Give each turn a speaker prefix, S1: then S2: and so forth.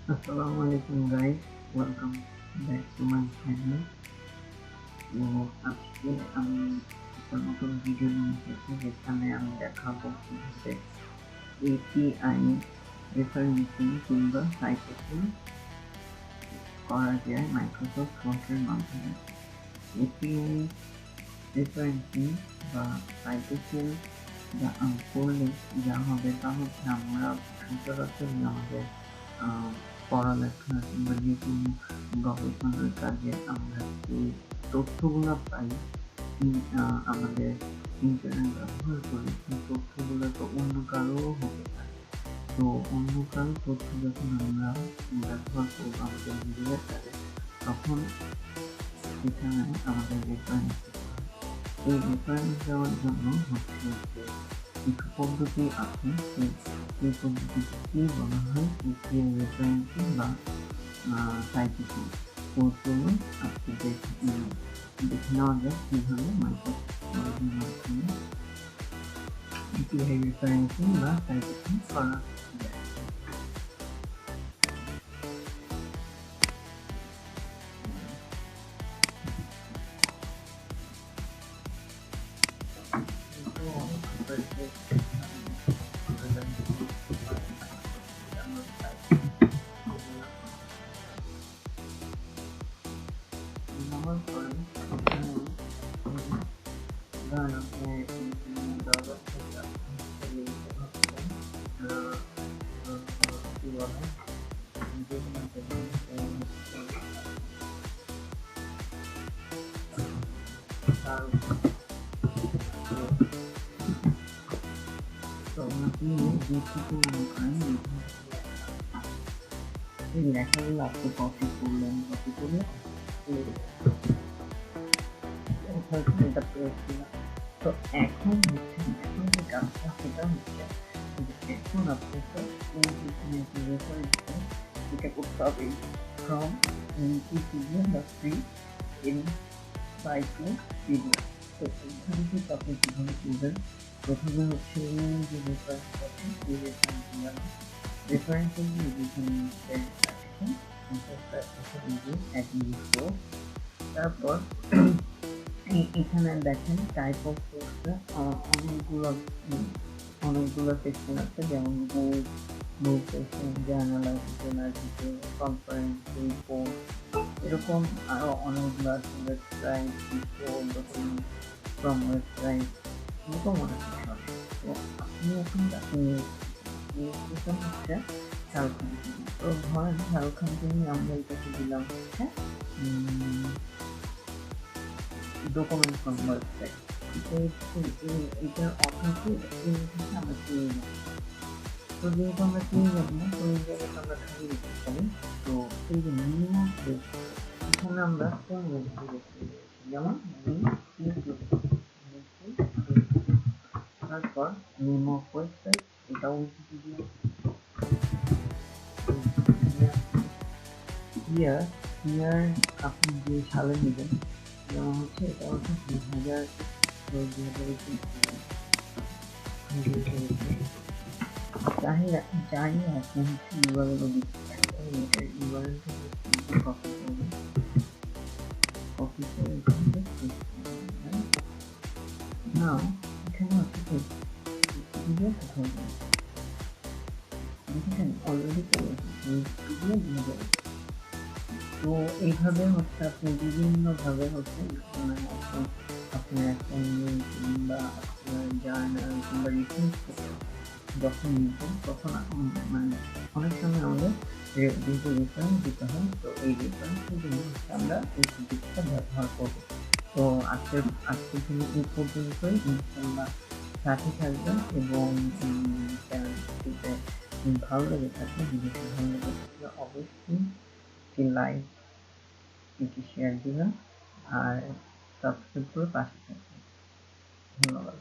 S1: Assalamualaikum guys, welcome back to my channel. তো আজকে আমি একটা নতুন ভিডিও নিয়ে এসেছি যেখানে আমি দেখাবো কিভাবে এপিআই রেফারেন্সিং কিংবা সাইটেশন করা যায় মাইক্রোসফট ফন্টের মাধ্যমে। এপিআই রেফারেন্সিং বা সাইটেশন করলে যা হবে তা হচ্ছে আমরা সচরাচর আমাদের পড়ালেখা কিংবা যে কোনো গবেষণার কাজে আমরা যে তথ্যগুলো পাই আমাদের ইন্টারনেট ব্যবহার করে সেই তথ্যগুলো তো অন্য কারো হতে পারে। তো অন্য কারো তথ্য যখন আমরা ব্যবহার করবো আমাদের নিজেদের কাজে, তখন সেখানে আমাদের রেফারেন্স এই রেফারেন্স দেওয়ার জন্য হচ্ছে যে কিছু পদ্ধতি আছে। সেই পদ্ধতিকে কি বলা হয় এপিআই রেফারেন্সিং বা সাইটেশন। তো চলুন আজকে দেখে নেওয়া যাক কিভাবে মাইক্রোসফট মাধ্যমে এপিআই রেফারেন্সিং বা সাইটেশন করা যায়। এই লেখাগুলো আপনি কপি করলেন, কপি করে এটা পেস্ট দিলাম। তো এখন যে কাজটা সেটা হচ্ছে এখন আপনাকে এটা করতে হবে ফ্রম উইকিপিডিয়া বা ফ্রি এনসাইক্লোপিডিয়া। তো এখান থেকে আপনি কীভাবে করবেন, প্রথমে হচ্ছে যে রেফারেন্স আছে এই রেফারেন্সের যেখানে তারপর এখানে দেখেন টাইপ অফ সোর্সে অনেকগুলো সেকশন আছে, যেমন book section, journal article, conference, report, এরকম আরো অনেকগুলো আছে। Website, report, document from website, এরকম অনেক কিছু আছে। তো আপনি এখন হচ্ছে ঝাড়খণ্ড। তো ধরেন ঝাড়খণ্ড নিয়ে আমরা এটাকে দিলাম হচ্ছে ডকুমেন্ট ফ্রম ওয়েবসাইট। এটার অর্থ আমরা পেয়ে যাবো। তো যেহেতু আমরা পেয়ে যাবো না, তো এই জায়গাটা আমরা খালি দিতে পারি। তো এই যে মিনিমাম এখানে আমরা কোন ওয়েবসাইট যেমন তারপর নেম অফ ওয়েবসাইট, এটা উইকিপিডিয়া। ইয়ার আপনি যে সালে নেবেন, যেমন হচ্ছে এটা হচ্ছে 2000 চাইলে আপনি হচ্ছে ইউআরএলও দিতে পারেন। এটার ইউআরএলটা কপি করবেন, কপি করে নাও এখানে হচ্ছে অলরেডি তো এইভাবে হচ্ছে আপনি বিভিন্নভাবে হচ্ছে আপনার একটা কিংবা আপনার জার্নাল কিংবা রিসার্চ যখন লিখবেন তখন মানে অনেক সময় আমাদের যেহেতু রেফারেন্স দিতে হয়, তো এই রেফারেন্সের জন্য হচ্ছে আমরা এই টপিকটা ব্যবহার করব। তো আজকের জন্য এই পর্যন্তই। ইনশাআল্লাহ সাথে থাকবেন এবং চ্যানেলটিতে ভালো লেগে থাকলে, ভিডিওটি ভালো লেগে থাকলে অবশ্যই একটি লাইক, একটি শেয়ার দিবেন আর সাবস্ক্রাইব করে পাশে থাকবেন। ধন্যবাদ।